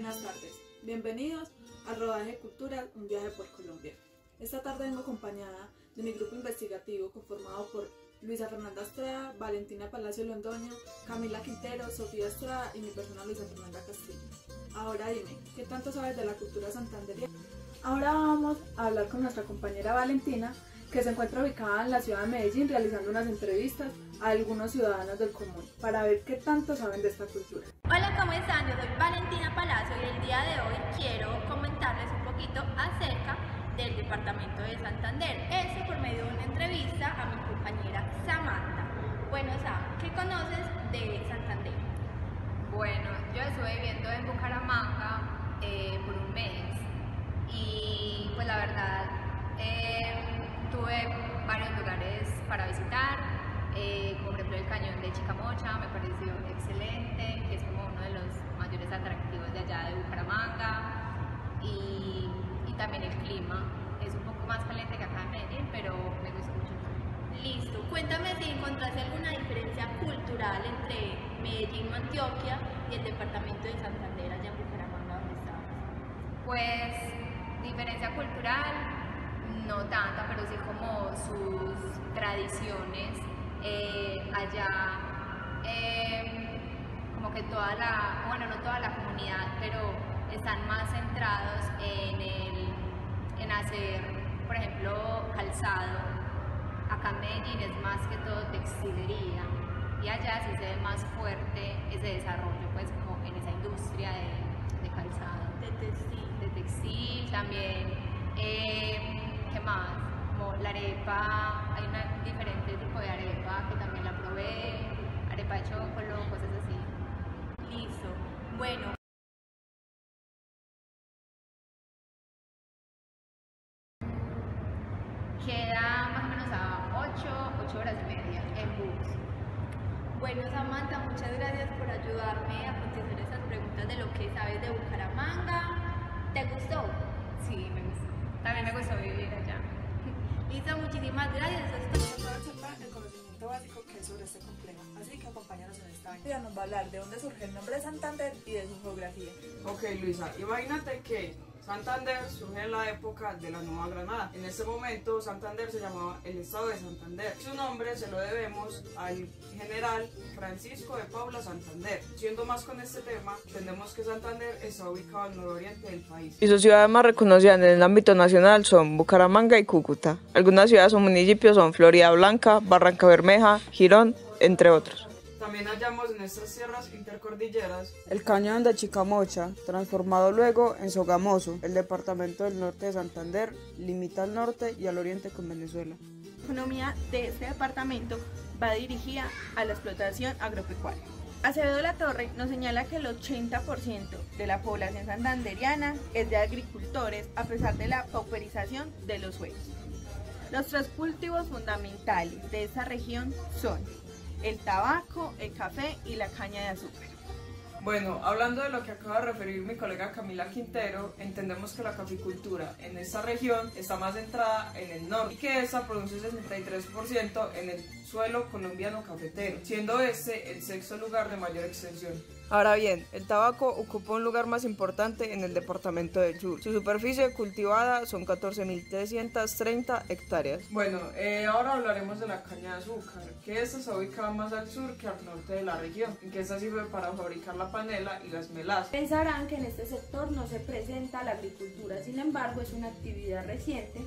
Buenas tardes, bienvenidos al rodaje Cultura, un viaje por Colombia. Esta tarde vengo acompañada de mi grupo investigativo conformado por Luisa Fernanda Estrada, Valentina Palacio Londoño, Camila Quintero, Sofía Estrada y mi persona Luisa Fernanda Castillo. Ahora dime, ¿qué tanto sabes de la cultura santandereana? Ahora vamos a hablar con nuestra compañera Valentina, que se encuentra ubicada en la ciudad de Medellín realizando unas entrevistas a algunos ciudadanos del común para ver qué tanto saben de esta cultura. Hola, ¿cómo están? Yo soy Valentina Palacio y el día de hoy quiero comentarles un poquito acerca del departamento de Santander. Esto por medio de una entrevista a mi compañera Samantha. Bueno, Sam, ¿qué conoces de Santander? Bueno, yo estuve viviendo en Bucaramanga por un mes y pues la verdad tuve varios lugares para visitar, como por ejemplo el cañón de Chicamocha, me pareció excelente, que es como uno de los mayores atractivos de allá de Bucaramanga, y también el clima, es un poco más caliente que acá en Medellín, pero me gustó mucho. Listo, cuéntame si encontraste alguna diferencia cultural entre Medellín o Antioquia y el departamento de Santander allá en Bucaramanga donde estabas. Pues diferencia cultural no tanta, pero sí como sus tradiciones. Allá como que toda la, bueno, no toda la comunidad, pero están más centrados en hacer, por ejemplo, calzado. Acá en Medellín es más que todo textilería y allá sí se ve más fuerte ese desarrollo, pues como en esa industria de calzado. De textil también. ¿Qué más? Como la arepa, hay un diferente tipo de arepa que también la probé, arepa de chocolo, cosas así. Listo. Bueno. Queda más o menos a 8 horas y media en bus. Bueno, Samantha, muchas gracias por ayudarme a contestar esas preguntas de lo que sabes de Bucaramanga. ¿Te gustó? Sí, me gustó. También me gustó vivir allá. Listo, muchísimas gracias. Esto Vamos a observar el conocimiento básico que es sobre este complejo, así que acompáñanos en esta aventura. Nos va a hablar de dónde surge el nombre de Santander y de su geografía. Ok, Luisa, imagínate que Santander surge en la época de la Nueva Granada. En este momento Santander se llamaba el estado de Santander. Su nombre se lo debemos al general Francisco de Paula Santander. Siendo más con este tema, entendemos que Santander está ubicado al nororiente del país. Y sus ciudades más reconocidas en el ámbito nacional son Bucaramanga y Cúcuta. Algunas ciudades o municipios son Florida Blanca, Barranca Bermeja, Girón, entre otros. También hallamos en estas tierras intercordilleras el cañón de Chicamocha, transformado luego en Sogamoso. El departamento del norte de Santander limita al norte y al oriente con Venezuela. La economía de este departamento va dirigida a la explotación agropecuaria. Acevedo Latorre nos señala que el 80% de la población santanderiana es de agricultores a pesar de la pauperización de los suelos. Los tres cultivos fundamentales de esta región son el tabaco, el café y la caña de azúcar. Bueno, hablando de lo que acaba de referir mi colega Camila Quintero, entendemos que la caficultura en esta región está más centrada en el norte y que esta produce 63% en el suelo colombiano cafetero, siendo este el sexto lugar de mayor extensión. Ahora bien, el tabaco ocupa un lugar más importante en el departamento del sur. Su superficie cultivada son 14.330 hectáreas. Bueno, ahora hablaremos de la caña de azúcar, que esta está ubicada más al sur que al norte de la región, y que esta sirve para fabricar la panela y las melazas. Pensarán que en este sector no se presenta la agricultura, sin embargo es una actividad reciente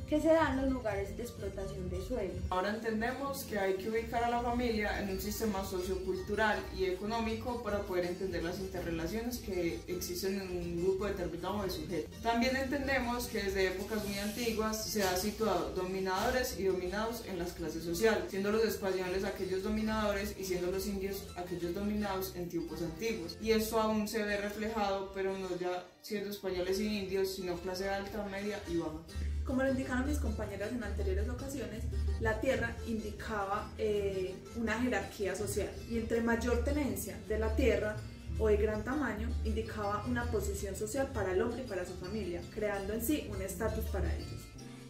que se da en los lugares de explotación de suelo. Ahora entendemos que hay que ubicar a la familia en un sistema sociocultural y económico para poder entender las interrelaciones que existen en un grupo determinado de sujetos. También entendemos que desde épocas muy antiguas se ha situado dominadores y dominados en las clases sociales, siendo los españoles aquellos dominadores y siendo los indios aquellos dominados en tiempos antiguos. Y esto aún se ve reflejado, pero no ya siendo españoles y indios, sino clase alta, media y baja. Como lo indicaron mis compañeras en anteriores ocasiones, la tierra indicaba una jerarquía social y entre mayor tenencia de la tierra o de gran tamaño indicaba una posición social para el hombre y para su familia, creando en sí un estatus para ellos.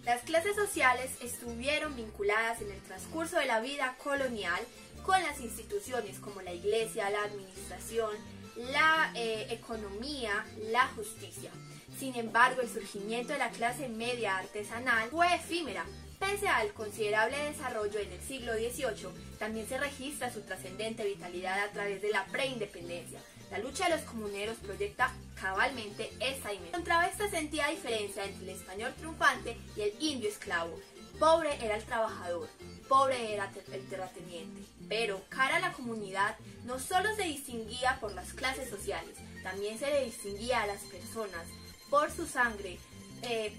Las clases sociales estuvieron vinculadas en el transcurso de la vida colonial con las instituciones como la iglesia, la administración, la economía, la justicia. Sin embargo, el surgimiento de la clase media artesanal fue efímera. Pese al considerable desarrollo en el siglo XVIII, también se registra su trascendente vitalidad a través de la preindependencia. La lucha de los comuneros proyecta cabalmente esa imagen. Encontraba esta sentida diferencia entre el español triunfante y el indio esclavo. Pobre era el trabajador, pobre era el terrateniente. Pero cara a la comunidad no solo se distinguía por las clases sociales, también se le distinguía a las personas por su sangre,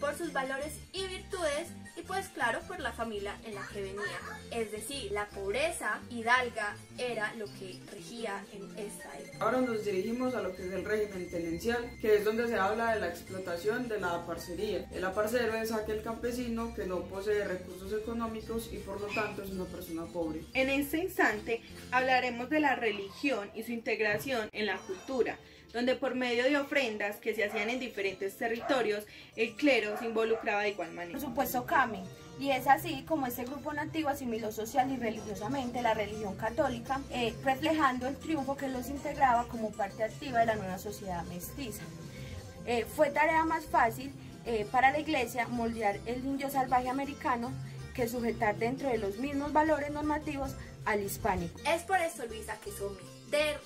por sus valores y virtudes y pues claro por la familia en la que venía. Es decir, la pobreza hidalga era lo que regía en esta época. Ahora nos dirigimos a lo que es el régimen tenencial, que es donde se habla de la explotación de la parcería. El aparcero es aquel campesino que no posee recursos económicos y por lo tanto es una persona pobre. En este instante hablaremos de la religión y su integración en la cultura, donde por medio de ofrendas que se hacían en diferentes territorios, el clero se involucraba de igual manera. Por supuesto, Cami, y es así como este grupo nativo asimiló social y religiosamente la religión católica, reflejando el triunfo que los integraba como parte activa de la nueva sociedad mestiza. Fue tarea más fácil para la iglesia moldear el indio salvaje americano que sujetar dentro de los mismos valores normativos al hispánico. Es por esto, Luisa, que someter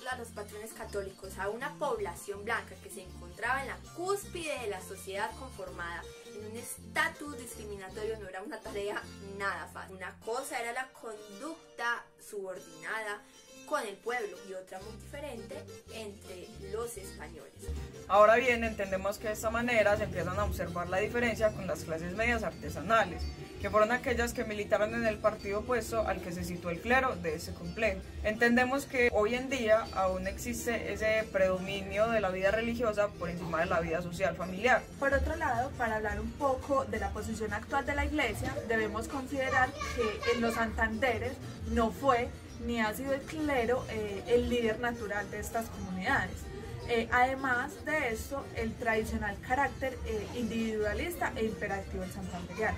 a los patrones católicos a una población blanca que se encontraba en la cúspide de la sociedad conformada en un estatus discriminatorio no era una tarea nada fácil. Una cosa era la conducta subordinada con el pueblo y otra muy diferente entre los españoles. Ahora bien, entendemos que de esta manera se empiezan a observar la diferencia con las clases medias artesanales, que fueron aquellas que militaron en el partido opuesto al que se situó el clero de ese complejo. Entendemos que hoy en día aún existe ese predominio de la vida religiosa por encima de la vida social familiar. Por otro lado, para hablar un poco de la posición actual de la iglesia, debemos considerar que en los Santanderes no fue ni ha sido el clero el líder natural de estas comunidades. Además de esto, el tradicional carácter individualista e imperativo del santanderiano.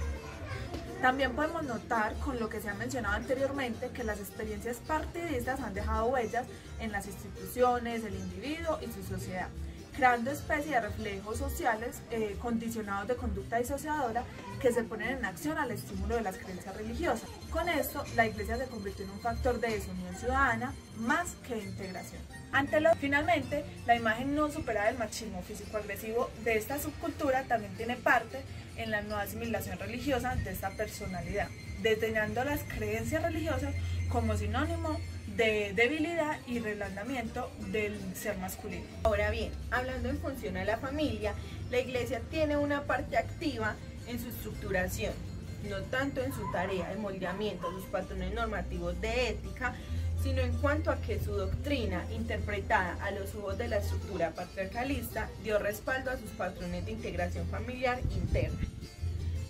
También podemos notar, con lo que se ha mencionado anteriormente, que las experiencias partidistas han dejado huellas en las instituciones, el individuo y su sociedad, creando especie de reflejos sociales condicionados de conducta disociadora que se ponen en acción al estímulo de las creencias religiosas. Con esto, la iglesia se convirtió en un factor de desunión ciudadana más que de integración. Finalmente, la imagen no superada del machismo físico-agresivo de esta subcultura también tiene parte en la nueva asimilación religiosa de esta personalidad, desdeñando las creencias religiosas como sinónimo de debilidad y reblandamiento del ser masculino. Ahora bien, hablando en función a la familia, la iglesia tiene una parte activa en su estructuración, no tanto en su tarea de moldeamiento a sus patrones normativos de ética, sino en cuanto a que su doctrina, interpretada a los ojos de la estructura patriarcalista, dio respaldo a sus patrones de integración familiar interna.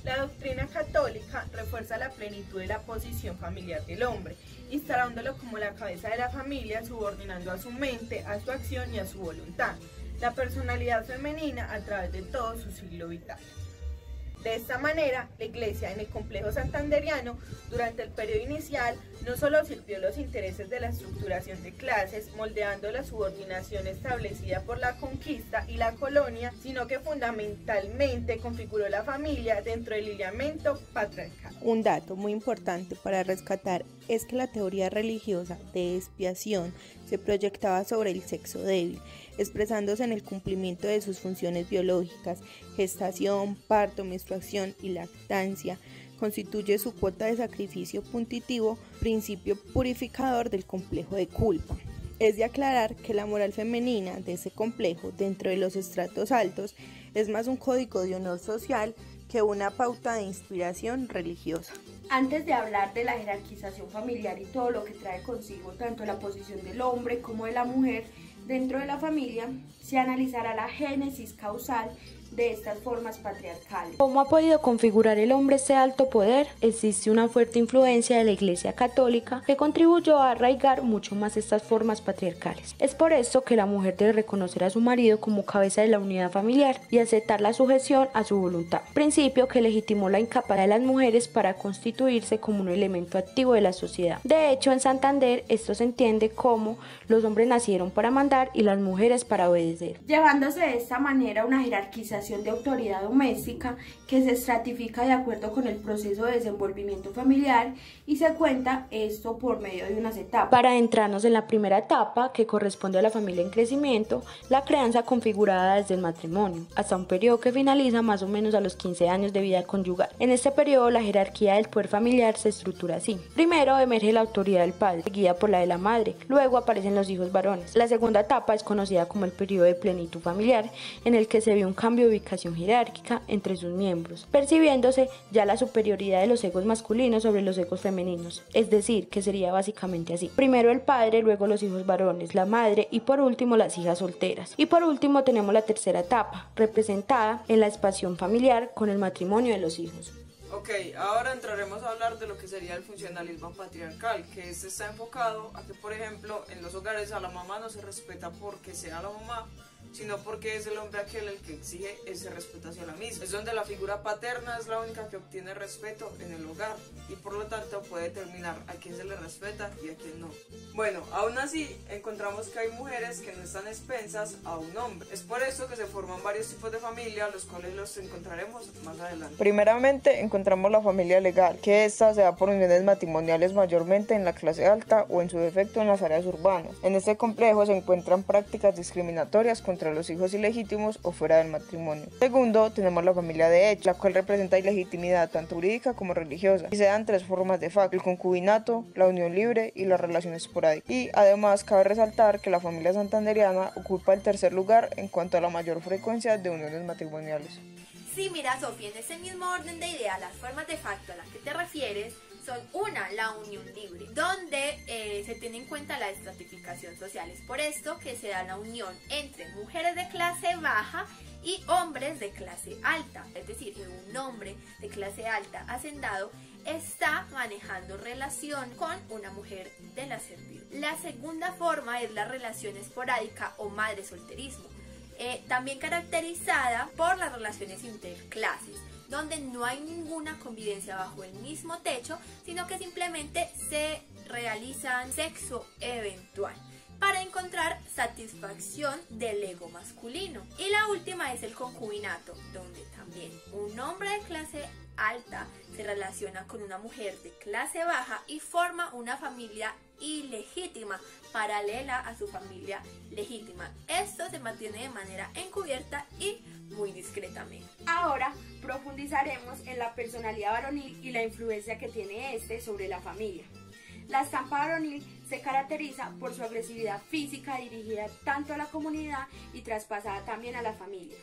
La doctrina católica refuerza la plenitud de la posición familiar del hombre, instalándolo como la cabeza de la familia, subordinando a su mente, a su acción y a su voluntad, la personalidad femenina a través de todo su ciclo vital. De esta manera, la iglesia en el complejo santanderiano, durante el periodo inicial, no solo sirvió los intereses de la estructuración de clases, moldeando la subordinación establecida por la conquista y la colonia, sino que fundamentalmente configuró la familia dentro del lineamiento patriarcal. Un dato muy importante para rescatar es que la teoría religiosa de expiación se proyectaba sobre el sexo débil, expresándose en el cumplimiento de sus funciones biológicas, gestación, parto, menstruación y lactancia. Constituye su cuota de sacrificio punitivo, principio purificador del complejo de culpa. Es de aclarar que la moral femenina de ese complejo, dentro de los estratos altos, es más un código de honor social que una pauta de inspiración religiosa. Antes de hablar de la jerarquización familiar y todo lo que trae consigo tanto la posición del hombre como de la mujer dentro de la familia, se analizará la génesis causal de estas formas patriarcales. ¿Cómo ha podido configurar el hombre este alto poder? Existe una fuerte influencia de la Iglesia Católica que contribuyó a arraigar mucho más estas formas patriarcales. Es por esto que la mujer debe reconocer a su marido como cabeza de la unidad familiar y aceptar la sujeción a su voluntad, principio que legitimó la incapacidad de las mujeres para constituirse como un elemento activo de la sociedad. De hecho, en Santander esto se entiende como los hombres nacieron para mandar y las mujeres para obedecer, llevándose de esta manera una jerarquización de autoridad doméstica que se estratifica de acuerdo con el proceso de desenvolvimiento familiar y se cuenta esto por medio de unas etapas. Para adentrarnos en la primera etapa, que corresponde a la familia en crecimiento, la crianza configurada desde el matrimonio, hasta un periodo que finaliza más o menos a los 15 años de vida conyugal. En este periodo la jerarquía del poder familiar se estructura así. Primero emerge la autoridad del padre, seguida por la de la madre, luego aparecen los hijos varones. La segunda etapa es conocida como el periodo de plenitud familiar, en el que se ve un cambio de ubicación jerárquica entre sus miembros, percibiéndose ya la superioridad de los egos masculinos sobre los egos femeninos, es decir, que sería básicamente así: primero el padre, luego los hijos varones, la madre y por último las hijas solteras. Y por último tenemos la tercera etapa, representada en la expansión familiar con el matrimonio de los hijos. Ok, ahora entraremos a hablar de lo que sería el funcionalismo patriarcal, que este está enfocado a que, por ejemplo, en los hogares a la mamá no se respeta porque sea la mamá, sino porque es el hombre aquel el que exige ese respeto hacia la misma. Es donde la figura paterna es la única que obtiene respeto en el hogar y por lo tanto puede determinar a quién se le respeta y a quién no. Bueno, aún así encontramos que hay mujeres que no están expensas a un hombre. Es por eso que se forman varios tipos de familia, los cuales los encontraremos más adelante. Primeramente encontramos la familia legal, que esta se da por uniones matrimoniales mayormente en la clase alta o en su defecto en las áreas urbanas. En este complejo se encuentran prácticas discriminatorias contra los hijos ilegítimos o fuera del matrimonio. Segundo, tenemos la familia de hecho, la cual representa ilegitimidad tanto jurídica como religiosa y se dan tres formas de facto: el concubinato, la unión libre y la relación esporádica. Y además cabe resaltar que la familia santanderiana ocupa el tercer lugar en cuanto a la mayor frecuencia de uniones matrimoniales. Sí, mira, Sofía, en ese mismo orden de ideas, las formas de facto a las que te refieres son una, la unión libre, donde se tiene en cuenta la estratificación social. Es por esto que se da la unión entre mujeres de clase baja y hombres de clase alta. Es decir, que un hombre de clase alta hacendado está manejando relación con una mujer de la servidumbre. La segunda forma es la relación esporádica o madre solterismo, también caracterizada por las relaciones interclases, donde no hay ninguna convivencia bajo el mismo techo, sino que simplemente se realizan sexo eventual para encontrar satisfacción del ego masculino. Y la última es el concubinato, donde también un hombre de clase alta se relaciona con una mujer de clase baja y forma una familia ilegítima paralela a su familia legítima. Esto se mantiene de manera encubierta y muy discretamente. Ahora profundizaremos en la personalidad varonil y la influencia que tiene este sobre la familia. La estampa varonil se caracteriza por su agresividad física dirigida tanto a la comunidad y traspasada también a la familia.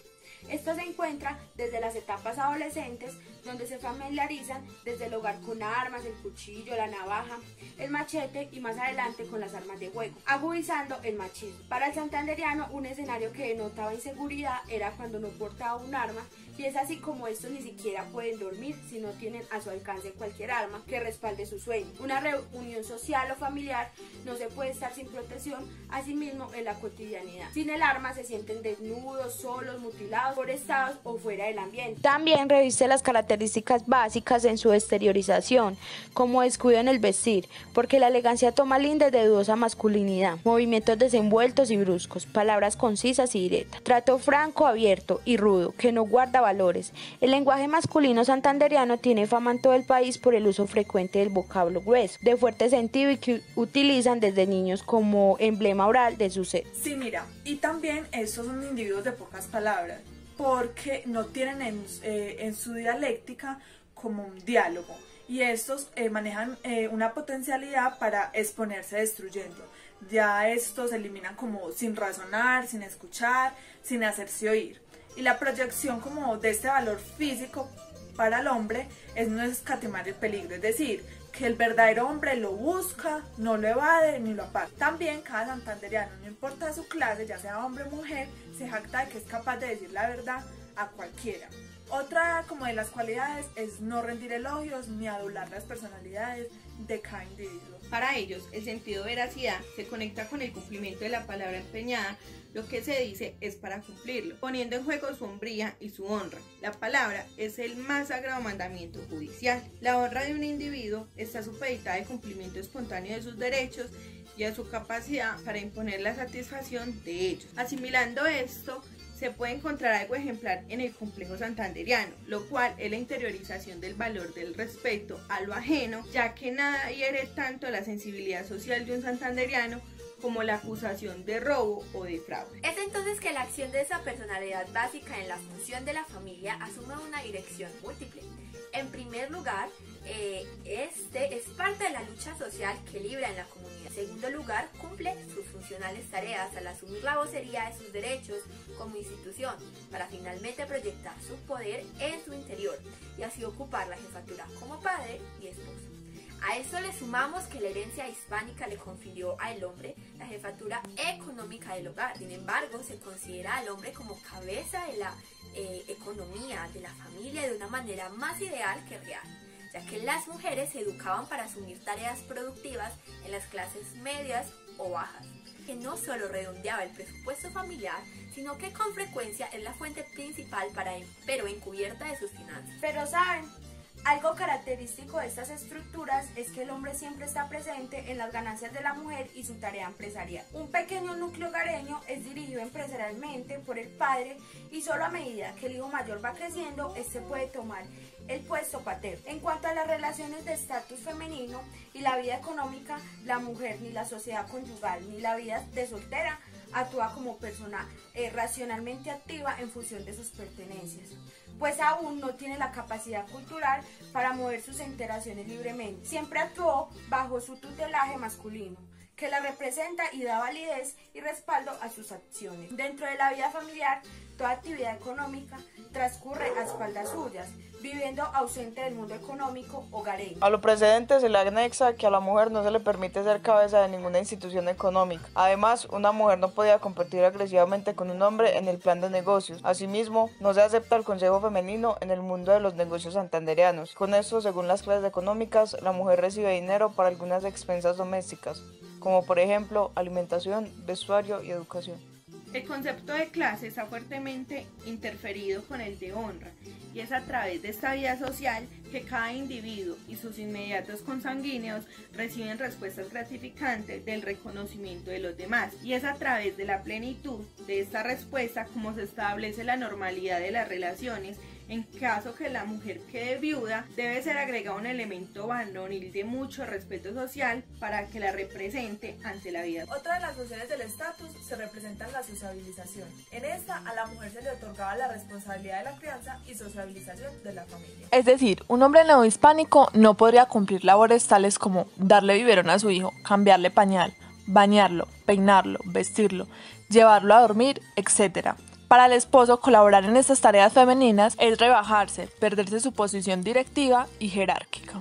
Esto se encuentra desde las etapas adolescentes, donde se familiarizan desde el hogar con armas, el cuchillo, la navaja, el machete y más adelante con las armas de fuego, agudizando el machismo. Para el santanderiano, un escenario que denotaba inseguridad era cuando no portaba un arma, y es así como estos ni siquiera pueden dormir si no tienen a su alcance cualquier arma que respalde su sueño. Una reunión social o familiar no se puede estar sin protección, asimismo en la cotidianidad. Sin el arma se sienten desnudos, solos, mutilados, forestados o fuera del ambiente. También reviste las características básicas en su exteriorización, como descuido en el vestir, porque la elegancia toma lindes de dudosa masculinidad, movimientos desenvueltos y bruscos, palabras concisas y directas, trato franco, abierto y rudo, que no guarda valores. El lenguaje masculino santanderiano tiene fama en todo el país por el uso frecuente del vocablo grueso, de fuerte sentido y que utilizan desde niños como emblema oral de su ser. Sí, mira, y también estos son individuos de pocas palabras, porque no tienen en su dialéctica como un diálogo, y estos manejan una potencialidad para exponerse destruyendo. Ya estos se eliminan como sin razonar, sin escuchar, sin hacerse oír. Y la proyección como de este valor físico para el hombre es no escatimar el peligro, es decir, que el verdadero hombre lo busca, no lo evade ni lo aparta. También cada santanderiano, no importa su clase, ya sea hombre o mujer, se jacta de que es capaz de decir la verdad a cualquiera. Otra como de las cualidades es no rendir elogios ni adular las personalidades de cada individuo. Para ellos, el sentido de veracidad se conecta con el cumplimiento de la palabra empeñada. Lo que se dice es para cumplirlo, poniendo en juego su hombría y su honra. La palabra es el más sagrado mandamiento judicial. La honra de un individuo está supeditada al cumplimiento espontáneo de sus derechos y a su capacidad para imponer la satisfacción de ellos. Asimilando esto, se puede encontrar algo ejemplar en el complejo santanderiano, lo cual es la interiorización del valor del respeto a lo ajeno, ya que nada hiere tanto la sensibilidad social de un santanderiano como la acusación de robo o de fraude. Es entonces que la acción de esa personalidad básica en la función de la familia asume una dirección múltiple. En primer lugar, este es parte de la lucha social que libra en la comunidad. En segundo lugar, cumple sus funcionales tareas al asumir la vocería de sus derechos como institución, para finalmente proyectar su poder en su interior y así ocupar la jefatura como padre y esposo. A esto le sumamos que la herencia hispánica le confirió al hombre la jefatura económica del hogar. Sin embargo, se considera al hombre como cabeza de la economía de la familia de una manera más ideal que real, ya que las mujeres se educaban para asumir tareas productivas en las clases medias o bajas, que no solo redondeaba el presupuesto familiar, sino que con frecuencia es la fuente principal pero encubierta de sus finanzas. Pero ¿saben? Algo característico de estas estructuras es que el hombre siempre está presente en las ganancias de la mujer y su tarea empresarial. Un pequeño núcleo hogareño es dirigido empresarialmente por el padre y solo a medida que el hijo mayor va creciendo, este puede tomar el puesto paterno. En cuanto a las relaciones de estatus femenino y la vida económica, la mujer ni la sociedad conyugal ni la vida de soltera actúa como persona racionalmente activa en función de sus pertenencias, pues aún no tiene la capacidad cultural para mover sus interacciones libremente. Siempre actuó bajo su tutelaje masculino, que la representa y da validez y respaldo a sus acciones. Dentro de la vida familiar, toda actividad económica transcurre a espaldas suyas, viviendo ausente del mundo económico hogareño. A lo precedente se le anexa que a la mujer no se le permite ser cabeza de ninguna institución económica. Además, una mujer no podía competir agresivamente con un hombre en el plan de negocios. Asimismo, no se acepta el consejo femenino en el mundo de los negocios santanderianos. Con esto, según las clases económicas, la mujer recibe dinero para algunas expensas domésticas, como por ejemplo alimentación, vestuario y educación. El concepto de clase está fuertemente interferido con el de honra, y es a través de esta vida social que cada individuo y sus inmediatos consanguíneos reciben respuestas gratificantes del reconocimiento de los demás, y es a través de la plenitud de esta respuesta como se establece la normalidad de las relaciones. En caso que la mujer quede viuda, debe ser agregado un elemento varonil de mucho respeto social para que la represente ante la vida. Otra de las funciones del estatus se representa en la sociabilización. En esta, a la mujer se le otorgaba la responsabilidad de la crianza y sociabilización de la familia. Es decir, un hombre neohispánico no podría cumplir labores tales como darle biberón a su hijo, cambiarle pañal, bañarlo, peinarlo, vestirlo, llevarlo a dormir, etc. Para el esposo, colaborar en estas tareas femeninas es rebajarse, perderse su posición directiva y jerárquica.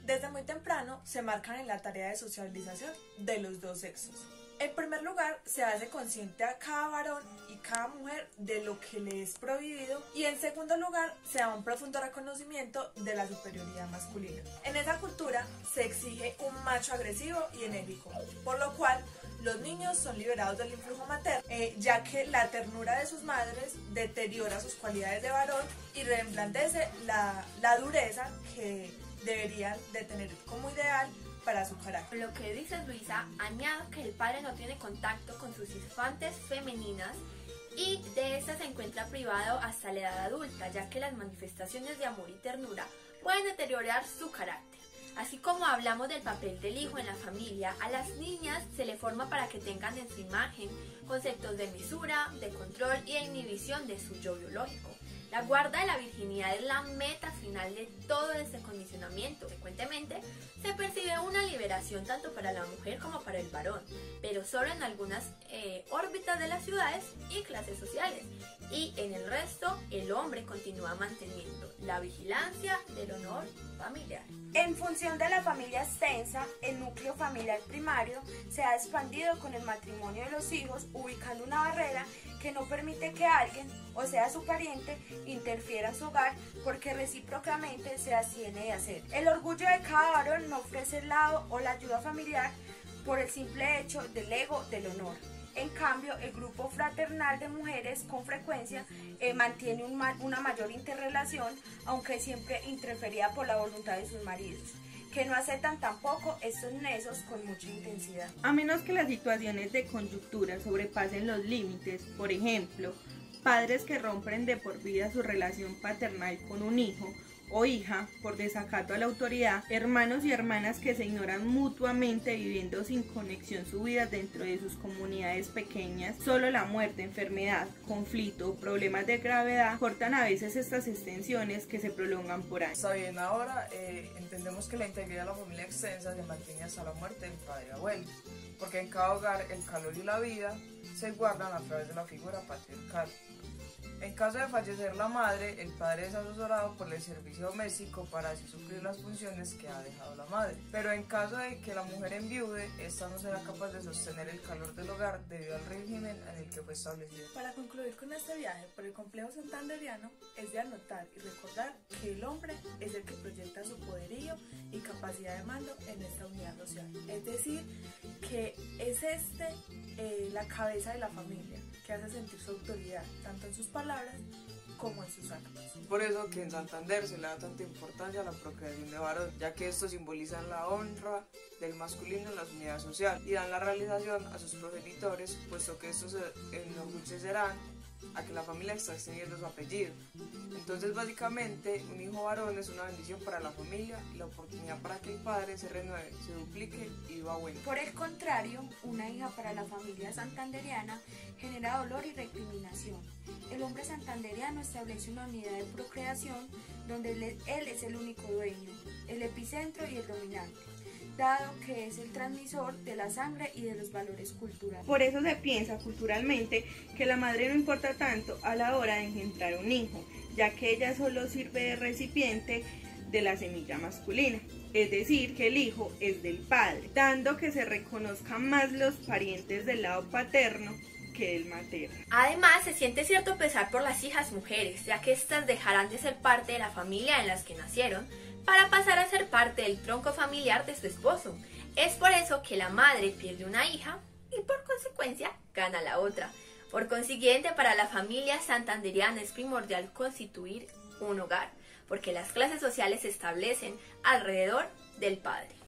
Desde muy temprano se marcan en la tarea de socialización de los dos sexos. En primer lugar, se hace consciente a cada varón y cada mujer de lo que le es prohibido, y en segundo lugar, se da un profundo reconocimiento de la superioridad masculina. En esa cultura se exige un macho agresivo y enérgico, por lo cual los niños son liberados del influjo materno, ya que la ternura de sus madres deteriora sus cualidades de varón y reblandece la dureza que deberían de tener como ideal para su carácter. Lo que dice Luisa, añado que el padre no tiene contacto con sus infantes femeninas y de esta se encuentra privado hasta la edad adulta, ya que las manifestaciones de amor y ternura pueden deteriorar su carácter. Así como hablamos del papel del hijo en la familia, a las niñas se le forma para que tengan en su imagen conceptos de mesura, de control y de inhibición de su yo biológico. La guarda de la virginidad es la meta final de todo este condicionamiento. Frecuentemente se percibe una liberación tanto para la mujer como para el varón, pero solo en algunas órbitas de las ciudades y clases sociales, y en el resto el el hombre continúa manteniendo la vigilancia del honor familiar. En función de la familia extensa, el núcleo familiar primario se ha expandido con el matrimonio de los hijos, ubicando una barrera que no permite que alguien, o sea su pariente, interfiera en su hogar porque recíprocamente se abstiene de hacer. El orgullo de cada varón no ofrece el lado o la ayuda familiar por el simple hecho del ego del honor. En cambio, el grupo fraternal de mujeres con frecuencia mantiene una mayor interrelación, aunque siempre interferida por la voluntad de sus maridos, que no aceptan tampoco estos nexos con mucha intensidad. A menos que las situaciones de coyuntura sobrepasen los límites, por ejemplo, padres que rompen de por vida su relación paternal con un hijo o hija por desacato a la autoridad, hermanos y hermanas que se ignoran mutuamente viviendo sin conexión su vida dentro de sus comunidades pequeñas, solo la muerte, enfermedad, conflicto, problemas de gravedad cortan a veces estas extensiones que se prolongan por años. Está bien, ahora entendemos que la integridad de la familia extensa se mantiene hasta la muerte del padre y abuelo, porque en cada hogar el calor y la vida se guardan a través de la figura patriarcal. En caso de fallecer la madre, el padre es asesorado por el servicio doméstico para así suplir las funciones que ha dejado la madre. Pero en caso de que la mujer enviude, esta no será capaz de sostener el calor del hogar debido al régimen en el que fue establecido. Para concluir con este viaje por el complejo santanderiano, es de anotar y recordar que el hombre es el que proyecta su poderío y capacidad de mando en esta unidad social. Es decir, que es la cabeza de la familia, que hace sentir su autoridad, tanto en sus palabras como en sus actos. Por eso que en Santander se le da tanta importancia a la procreación de varón, ya que esto simboliza la honra del masculino en la unidad social y dan la realización a sus progenitores, puesto que estos se enorgullecerán a que la familia está extendiendo su apellido. Entonces básicamente un hijo varón es una bendición para la familia y la oportunidad para que el padre se renueve, se duplique y viva bueno. Por el contrario, una hija para la familia santanderiana genera dolor y recriminación. El hombre santanderiano establece una unidad de procreación donde él es el único dueño, el epicentro y el dominante, dado que es el transmisor de la sangre y de los valores culturales. Por eso se piensa culturalmente que la madre no importa tanto a la hora de engendrar un hijo, ya que ella solo sirve de recipiente de la semilla masculina, es decir, que el hijo es del padre, dando que se reconozcan más los parientes del lado paterno que del materno. Además, se siente cierto pesar por las hijas mujeres, ya que éstas dejarán de ser parte de la familia en las que nacieron, para pasar a ser parte del tronco familiar de su esposo. Es por eso que la madre pierde una hija y por consecuencia gana la otra. Por consiguiente, para la familia santanderiana es primordial constituir un hogar, porque las clases sociales se establecen alrededor del padre.